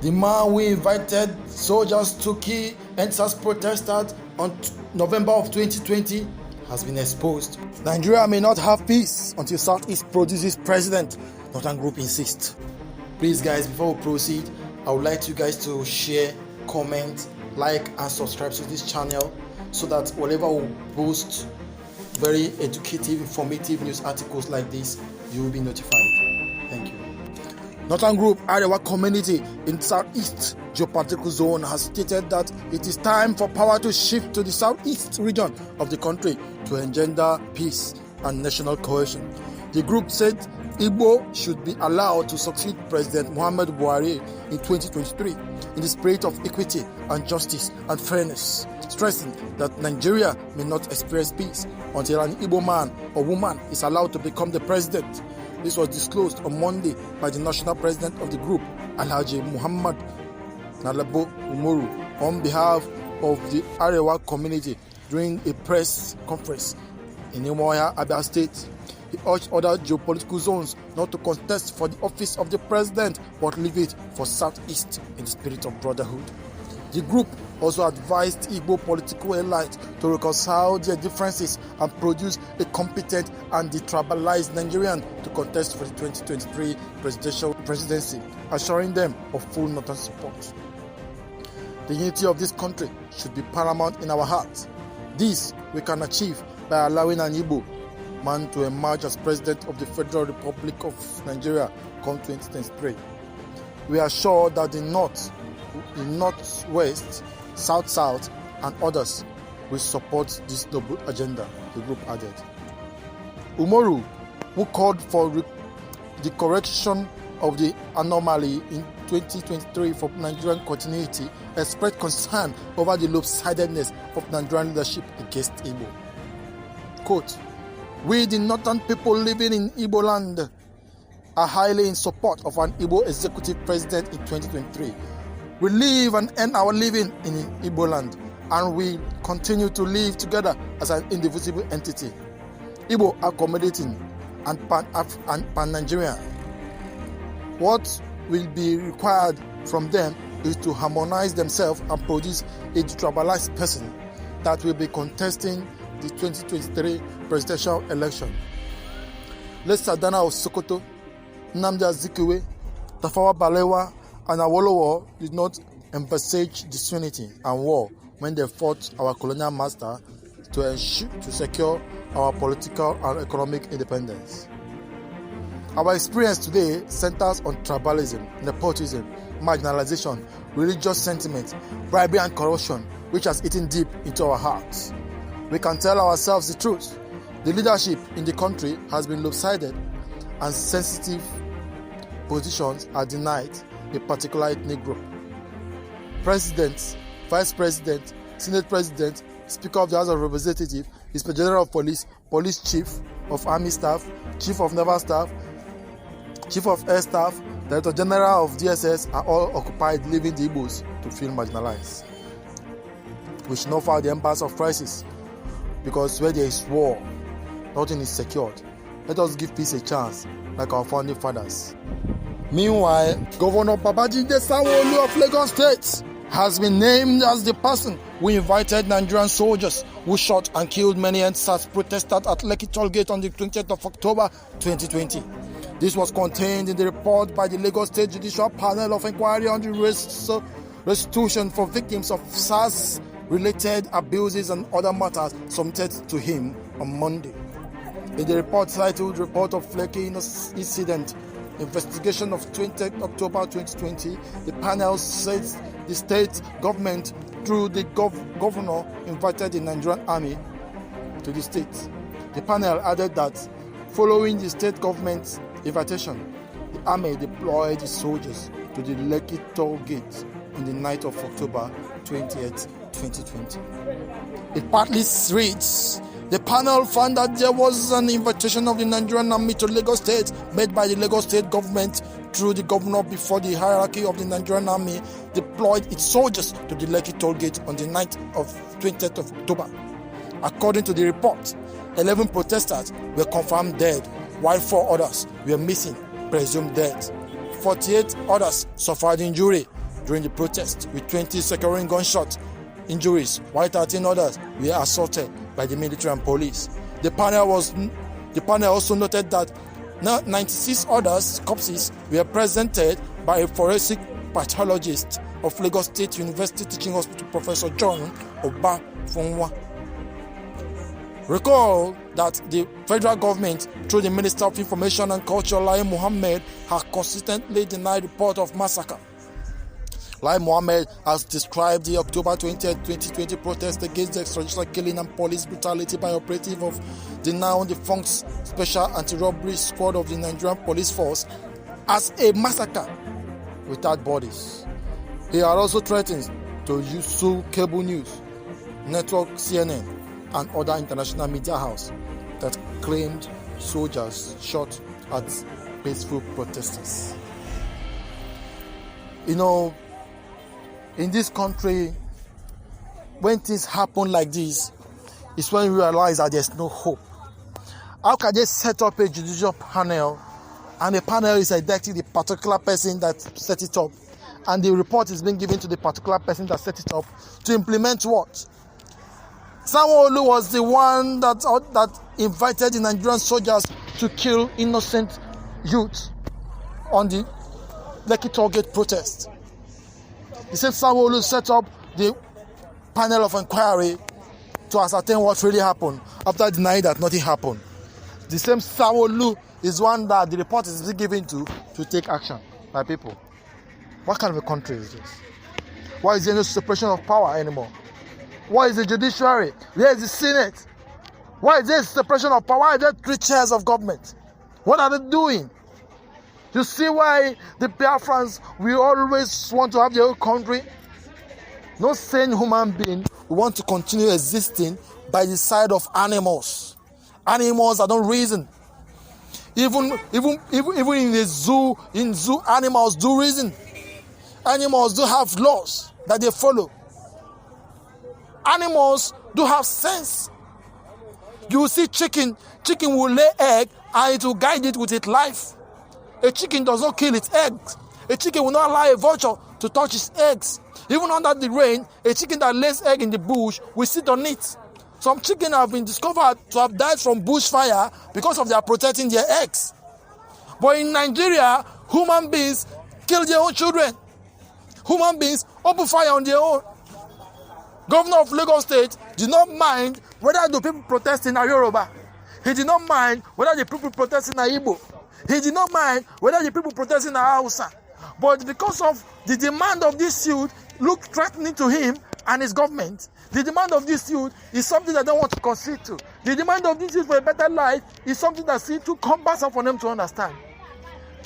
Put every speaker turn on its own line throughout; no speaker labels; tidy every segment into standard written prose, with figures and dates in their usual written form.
The man who invited soldiers to kill Sars protesters on November of 2020 has been exposed. Nigeria may not have peace until Southeast produces president, Northern Group insists. Please guys, before we proceed, I would like you guys to share, comment, like and subscribe to this channel so that whenever we post very educative, informative news articles like this, you will be notified. Thank you. Northern Group Arewa community in Southeast geopolitical zone has stated that it is time for power to shift to the southeast region of the country to engender peace and national cohesion. The group said Igbo should be allowed to succeed President Muhammadu Buhari in 2023 in the spirit of equity and justice and fairness, stressing that Nigeria may not experience peace until an Igbo man or woman is allowed to become the president. This was disclosed on Monday by the national president of the group, Alhaji Muhammad Nalabo Umoru, on behalf of the Arewa community during a press conference in Arewa, Abia State. He urged other geopolitical zones not to contest for the office of the president, but leave it for Southeast in the spirit of brotherhood. The group also advised Igbo political elites to reconcile their differences and produce a competent and detribalized Nigerian to contest for the 2023 presidential presidency, assuring them of full Northern support. The unity of this country should be paramount in our hearts. This we can achieve by allowing an Igbo man to emerge as president of the Federal Republic of Nigeria come 2023. We are sure that the Northwest, South, and others will support this noble agenda, the group added. Umoru, who called for the correction of the anomaly in 2023 for Nigerian continuity, expressed concern over the lopsidedness of Nigerian leadership against Igbo. Quote, "We, the northern people living in Igbo land, are highly in support of an Igbo executive president in 2023. We live and earn our living in Igbo land, and we continue to live together as an indivisible entity. Igbo are accommodating and pan-Nigerian. What will be required from them is to harmonize themselves and produce a detribalized person that will be contesting the 2023 presidential election. Let Sadana of Sokoto, Nnamdi Azikiwe, Tafawa Balewa, and Awolowo did not envisage disunity and war when they fought our colonial master to secure our political and economic independence. Our experience today centers on tribalism, nepotism, marginalization, religious sentiment, bribery and corruption, which has eaten deep into our hearts. We can tell ourselves the truth. The leadership in the country has been lopsided and sensitive positions are denied a particular ethnic group. President, Vice President, Senate President, Speaker of the House of Representatives, Inspector General of Police, Police Chief of Army Staff, Chief of Naval Staff, Chief of Air Staff, Director General of DSS are all occupied leaving the Igbos to feel marginalized. We should not fight the embers of crisis, because where there is war, nothing is secured. Let us give peace a chance, like our founding fathers. Meanwhile, Governor Babajide Sanwo-Olu of Lagos State has been named as the person who invited Nigerian soldiers who shot and killed many Sars protesters at Lekki Toll Gate on the 20th of October 2020. This was contained in the report by the Lagos State Judicial Panel of Inquiry on the restitution for victims of SARS-related abuses and other matters submitted to him on Monday. In the report titled Report of Lekki Incident Investigation of 20th October 2020, the panel says the state government, through the governor, invited the Nigerian army to the state. The panel added that following the state government's invitation, the army deployed the soldiers to the Lekki Toll Gate on the night of October 20th, 2020. It partly reads, the panel found that there was an invitation of the Nigerian army to Lagos State made by the Lagos State government through the governor before the hierarchy of the Nigerian army deployed its soldiers to the Lekki Toll Gate on the night of 20th of October. According to the report, 11 protesters were confirmed dead, while 4 others were missing, presumed dead. 48 others suffered injury, during the protest, with 20 securing gunshot injuries, while 13 others were assaulted by the military and police. The panel also noted that 96 others corpses were presented by a forensic pathologist of Lagos State University Teaching Hospital, Professor John Obafunwa. Recall that the federal government, through the Minister of Information and Culture, Lai Mohammed, has consistently denied report of massacre. Lai Mohammed has described the October 20, 2020 protest against the extrajudicial killing and police brutality by operative of the now defunct Special Anti-Robbery Squad of the Nigerian Police Force as a massacre without bodies. He had also threatened to sue cable news, network CNN, and other international media houses that claimed soldiers shot at peaceful protesters. You know, in this country, when things happen like this, it's when you realize that there's no hope. How can they set up a judicial panel, and the panel is indicting the particular person that set it up, and the report is being given to the particular person that set it up to implement what? Sanwo-Olu was the one that invited the Nigerian soldiers to kill innocent youth on the Lekki Tollgate protest. The same Sanwo-Olu set up the panel of inquiry to ascertain what really happened after denying that nothing happened. The same Sanwo-Olu is one that the report is given to take action by people. What kind of a country is this? Why is there no separation of power anymore? Why is the judiciary? Where is the Senate? Why is there separation of power? Why are there 3 chairs of government? What are they doing? You see why the Biafrans will always want to have their own country? No sane human being will want to continue existing by the side of animals. Animals that don't reason. Even in the zoo, animals do reason. Animals do have laws that they follow. Animals do have sense. You will see chicken will lay egg and it will guide it with its life. A chicken does not kill its eggs. A chicken will not allow a vulture to touch its eggs. Even under the rain, a chicken that lays egg in the bush will sit on it. Some chicken have been discovered to have died from bushfire because of their protecting their eggs. But in Nigeria, human beings kill their own children. Human beings open fire on their own. Governor of Lagos State did not mind whether the people protest in Arewa. He did not mind whether the people protest in Igbo. He did not mind whether the people protest in Hausa. But because of the demand of this youth look threatening to him and his government, the demand of this youth is something that they don't want to concede to. The demand of this youth for a better life is something that seems too cumbersome for them to understand.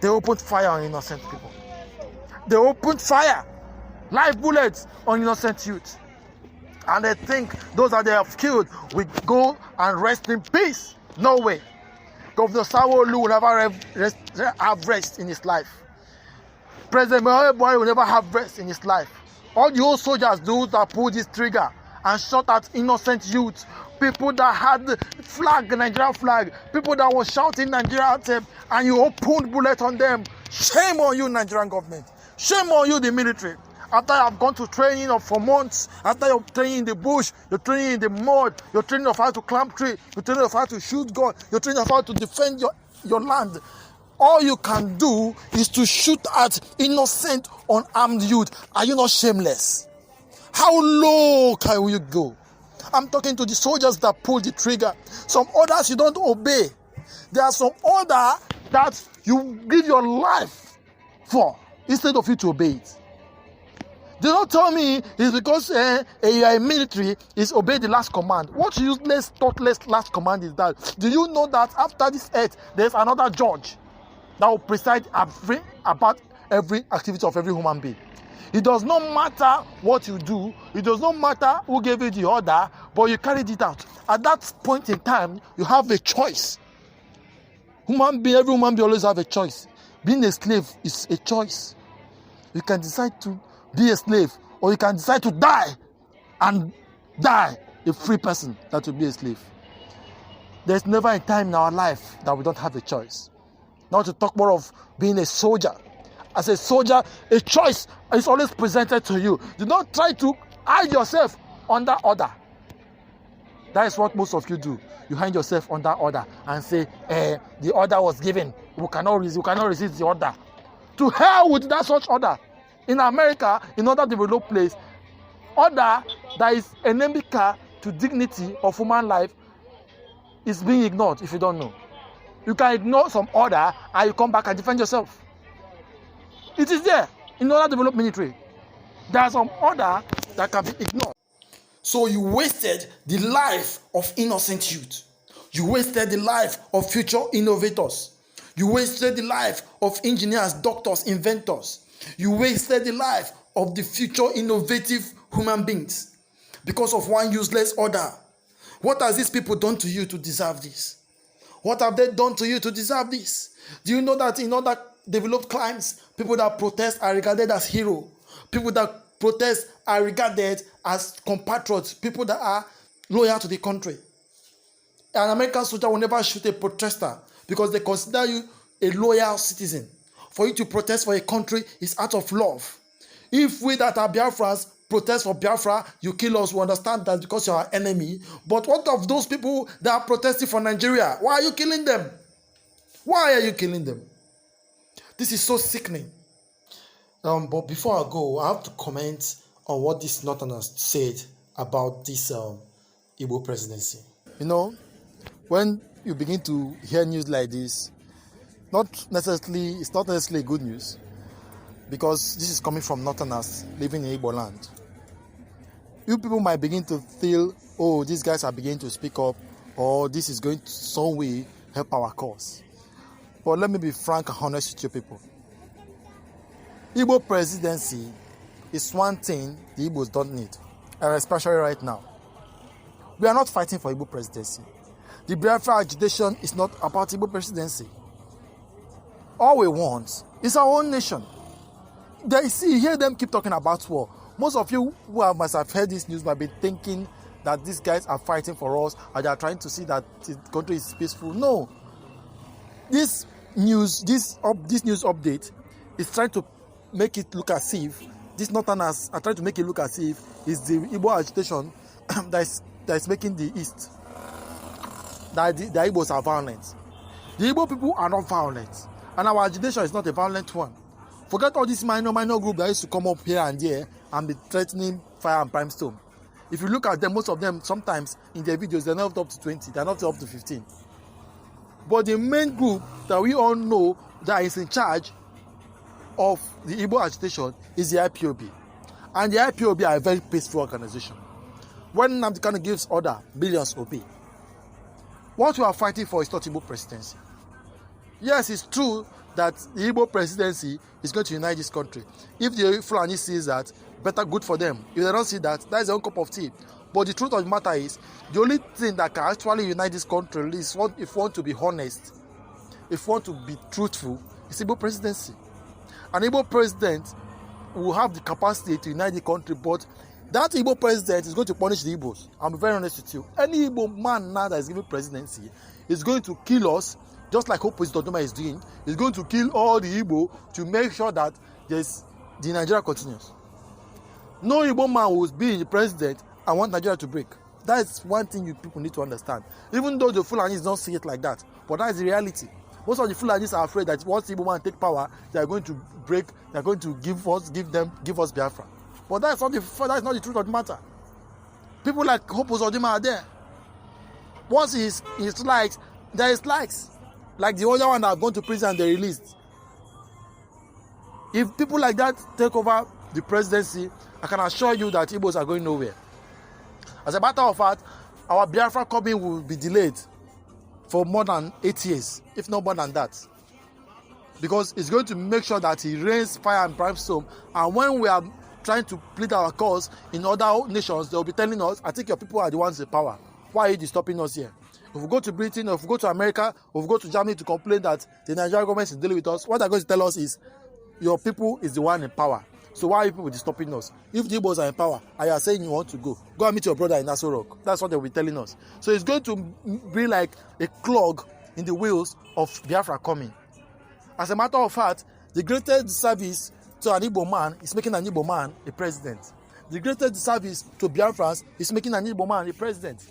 They opened fire on innocent people. They opened fire, live bullets on innocent youth. And they think those that they have killed will go and rest in peace. No way. Governor Sanwo-Olu will never have rest in his life. President Buhari will never have rest in his life. All the old soldiers, those that pulled this trigger and shot at innocent youth, people that had the flag, the Nigerian flag, people that were shouting Nigerian anthem, and you opened bullet on them. Shame on you, Nigerian government. Shame on you, the military. After you have gone to training for months, after you're training in the bush, you're training in the mud, you're training of how to climb tree, you're training of how to shoot gun, you're training of how to defend your land. All you can do is to shoot at innocent, unarmed youth. Are you not shameless? How low can you go? I'm talking to the soldiers that pull the trigger. Some orders you don't obey. There are some orders that you give your life for instead of you to obey it. Do not tell me it's because a military is obey the last command. What useless, thoughtless last command is that? Do you know that after this earth, there's another judge that will preside about every activity of every human being? It does not matter what you do. It does not matter who gave you the order, but you carried it out. At that point in time, you have a choice. Every human being always have a choice. Being a slave is a choice. You can decide to be a slave, or you can decide to die and die a free person that will be a slave. There's never a time in our life that we don't have a choice. Not to talk more of being a soldier. as a soldier, a choice is always presented to you. Do not try to hide yourself under order. That is what most of you do. You hide yourself under order and say, the order was given. We cannot resist the order. To hell with that such order. In America, in other developed place, order that is endemic to dignity of human life is being ignored if you don't know. You can ignore some order and you come back and defend yourself. It is there in other developed military. There are some order that can be ignored. So you wasted the life of innocent youth. You wasted the life of future innovators. You wasted the life of engineers, doctors, inventors. You wasted the life of the future innovative human beings because of one useless order. What has these people done to you to deserve this? What have they done to you to deserve this? Do you know that in other developed climes, people that protest are regarded as heroes? People that protest are regarded as compatriots, people that are loyal to the country. An American soldier will never shoot a protester because they consider you a loyal citizen. For you to protest for a country is out of love. If we that are Biafrans protest for Biafra, you kill us, we understand that because you are our enemy. But what of those people that are protesting for Nigeria? Why are you killing them? Why are you killing them? This is so sickening. But before I go, I have to comment on what this Northerners said about this Igbo presidency. You know, when you begin to hear news like this, it's not necessarily good news, because this is coming from Northerners living in Igbo land. You people might begin to feel, oh, these guys are beginning to speak up, or this is going to some way help our cause. But let me be frank and honest with you people. Igbo presidency is one thing the Igbos don't need, and especially right now. We are not fighting for Igbo presidency. The Biafra agitation is not about Igbo presidency. All we want is our own nation. You hear them keep talking about war. Most of you who must have heard this news might be thinking that these guys are fighting for us and they are trying to see that the country is peaceful. No. This news update is trying to make it look as if these Northerners are trying to make it look as if it's the Igbo agitation that is making the East, that the Igbos are violent. The Igbo people are not violent, and our agitation is not a violent one. Forget all this minor group that used to come up here and there and be threatening fire and brimstone. If you look at them, most of them sometimes in their videos they're not up to 20, they're not up to 15. But the main group that we all know that is in charge of the Igbo agitation is the IPOB. And the IPOB are a very peaceful organization. When Nnamdi Kanu gives order, billions obey. What we are fighting for is not Igbo presidency. Yes, it's true that the Igbo presidency is going to unite this country. If the Fulani sees that, better, good for them. If they don't see that, that is their own cup of tea. But the truth of the matter is, the only thing that can actually unite this country is if we want to be honest, if we want to be truthful, is Igbo presidency. An Igbo president will have the capacity to unite the country, but that Igbo president is going to punish the Igbos. I'm very honest with you. Any Igbo man now that is giving presidency is going to kill us, just like Opposite Odoma is doing. He's going to kill all the Igbo to make sure that the Nigeria continues. No Igbo man will be the president and want Nigeria to break. That is one thing you people need to understand. Even though the Fulanis don't see it like that, but that is the reality. Most of the Fulanis are afraid that once Igbo man take power, they are going to break. They are going to give us Biafra. But that is not the truth of the matter. People like Opposite Odoma are there. Once he's likes, there is likes. Like the other one that have gone to prison and they released. If people like that take over the presidency, I can assure you that Igbos are going nowhere. As a matter of fact, our Biafra coming will be delayed for more than 8 years, if not more than that. Because it's going to make sure that he rains fire and brimstone. And when we are trying to plead our cause in other nations, they'll be telling us, I think your people are the ones in power. Why are you stopping us here? If we go to Britain, or if we go to America, or if we go to Germany to complain that the Nigerian government is dealing with us, what they're going to tell us is, your people is the one in power. So why are you people stopping us? If the Igbos are in power and you are saying you want to go and meet your brother in Aso Rock. That's what they'll be telling us. So it's going to be like a clog in the wheels of Biafra coming. As a matter of fact, The greatest disservice to an Igbo man is making an Igbo man a president. The greatest disservice to Biafrans is making an Igbo man a president.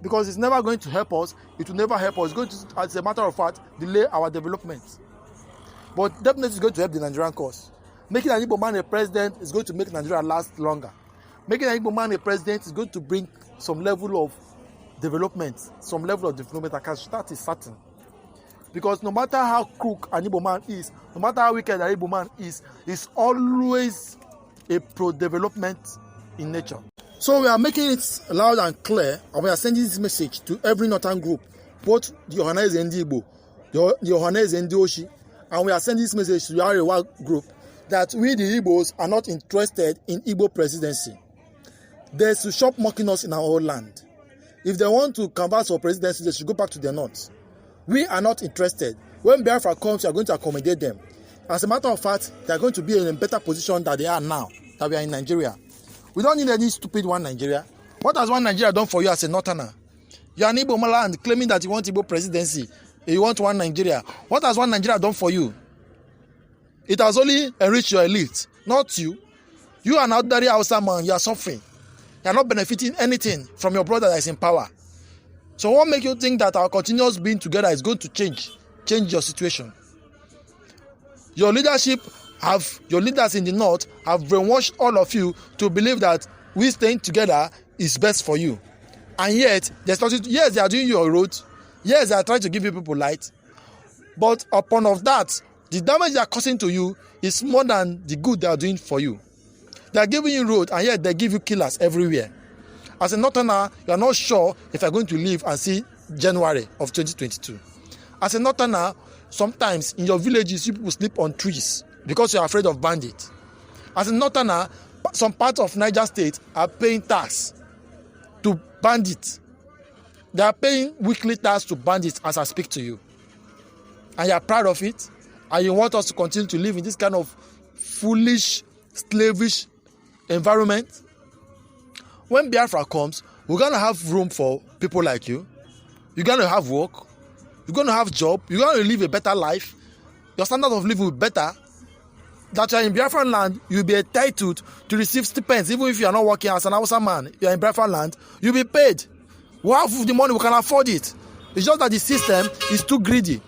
Because it's never going to help us, it will never help us. It's going to, as a matter of fact, delay our development. But definitely it's going to help the Nigerian cause. Making an Igbo man a president is going to make Nigeria last longer. Making an Igbo man a president is going to bring some level of development, that is certain. Because no matter how crook an Igbo man is, no matter how wicked an Igbo man is always a pro-development in nature. So we are making it loud and clear, and we are sending this message to every northern group, both the Ohanese and the Igbo, the Ohanese and the Oshi, and we are sending this message to the Arewa group that we the Igbos are not interested in Igbo presidency. They should stop mocking us in our own land. If they want to canvass for presidency, they should go back to their north. We are not interested. When Biafra comes, we are going to accommodate them. As a matter of fact, they are going to be in a better position than they are now, that we are in Nigeria. We don't need any stupid one Nigeria. What has one Nigeria done for you as a northerner? You are an Igbo land claiming that you want Igbo presidency. You want one Nigeria. What has one Nigeria done for you? It has only enriched your elite, not you. You are an ordinary Hausa man. You are suffering. You are not benefiting anything from your brother that is in power. So what makes you think that our continuous being together is going to change your situation? Your leaders in the north have brainwashed all of you to believe that we staying together is best for you. And yet, yes, they are doing your road. Yes, they are trying to give you people light. But upon of that, the damage they are causing to you is more than the good they are doing for you. They are giving you road, and yet they give you killers everywhere. As a northerner, you are not sure if you are going to live and see January of 2022. As a northerner, sometimes in your villages, people sleep on trees because you are afraid of bandits. As a northerner, some parts of Niger State are paying tax to bandits. They are paying weekly tax to bandits as I speak to you. And you are proud of it, and you want us to continue to live in this kind of foolish, slavish environment. When Biafra comes, we're going to have room for people like you. You're going to have work. You're going to have job. You're going to live a better life. Your standard of living will be better. That you are in Biafran land, you'll be entitled to receive stipends. Even if you are not working as an Hausa man, you are in Biafran land, you'll be paid. We have the money, we can afford it. It's just that the system is too greedy.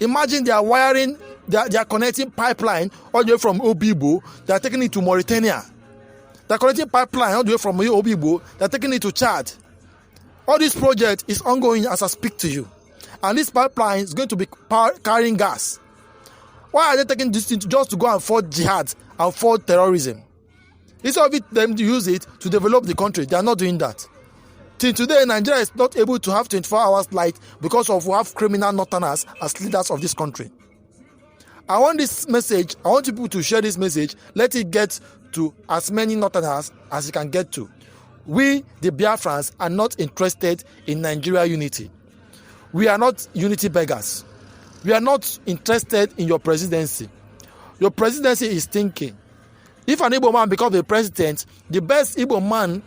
Imagine they are wiring, they are connecting pipeline all the way from Obibo, they are taking it to Mauritania. They are connecting pipeline all the way from Obibo, they are taking it to Chad. All this project is ongoing as I speak to you. And this pipeline is going to be carrying gas. Why are they taking this thing just to go and fight jihad and fight terrorism? Instead of them to use it to develop the country, they are not doing that. Till today, Nigeria is not able to have 24 hours light because of we have criminal northerners as leaders of this country. I want this message, I want people to share this message, let it get to as many northerners as it can get to. We, the Biafrans, are not interested in Nigeria unity. We are not unity beggars. We are not interested in your presidency. Your presidency is thinking. If an Igbo man becomes a president, the best Igbo man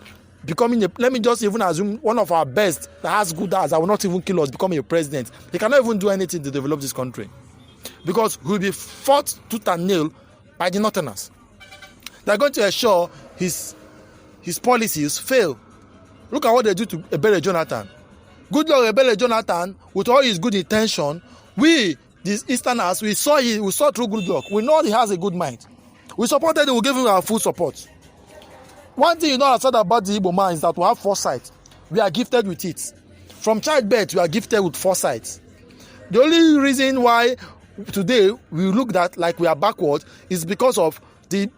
becoming let me just even assume one of our best that has good eyes, that will not even kill us, becoming a president. He cannot even do anything to develop this country. Because he will be fought tooth and nail by the northerners. They are going to ensure his policies fail. Look at what they do to Ebele Jonathan. Good luck Ebele Jonathan, with all his good intention. We, these Easterners, we saw through good luck. We know he has a good mind. We supported him, we gave him our full support. One thing you know about the Igbo man is that we have foresight. We are gifted with it. From childbirth, we are gifted with foresight. The only reason why today we look that like we are backward is because of the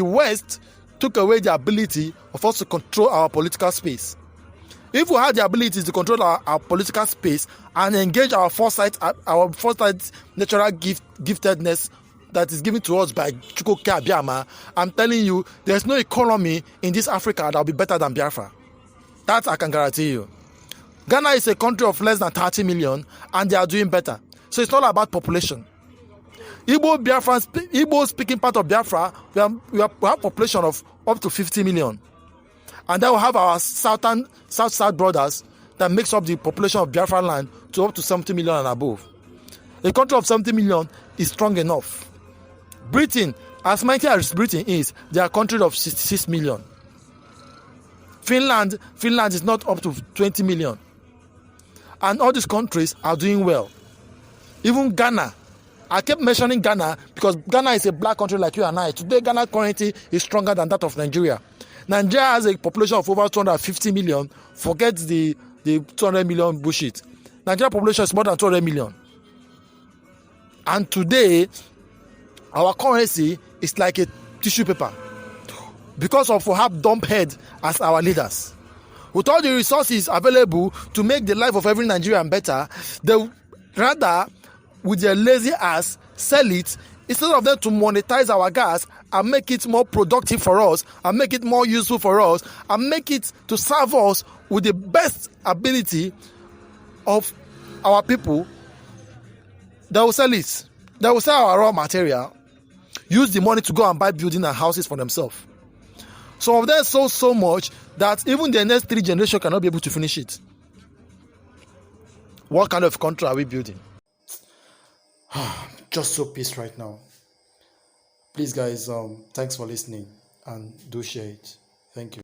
West took away the ability of us to control our political space. If we had the ability to control our political space and engage our foresight natural giftedness that is given to us by Chukwuka Abiyama, I'm telling you, there's no economy in this Africa that will be better than Biafra. That I can guarantee you. Ghana is a country of less than 30 million and they are doing better. So it's not about population. Igbo speaking part of Biafra, we have population of up to 50 million. And then we have our South brothers that makes up the population of Biafra land to up to 70 million and above. A country of 70 million is strong enough. Britain, as mighty as Britain is, they are a country of 66 million. Finland is not up to 20 million. And all these countries are doing well. Even Ghana. I kept mentioning Ghana because Ghana is a black country like you and I. Today, Ghana currency is stronger than that of Nigeria. Nigeria has a population of over 250 million. Forget the 200 million bullshit. Nigeria population is more than 200 million. And today, our currency is like a tissue paper because of we have dumb head as our leaders. With all the resources available to make the life of every Nigerian better, they rather, with their lazy ass, sell it instead of them to monetize our gas and make it more productive for us and make it more useful for us and make it to serve us with the best ability of our people. They will sell it. They will sell our raw material, use the money to go and buy buildings and houses for themselves. Some of them sold so much that even the next 3 generations cannot be able to finish it. What kind of country are we building? Just so pissed right now. Please guys, thanks for listening and do share it. Thank you.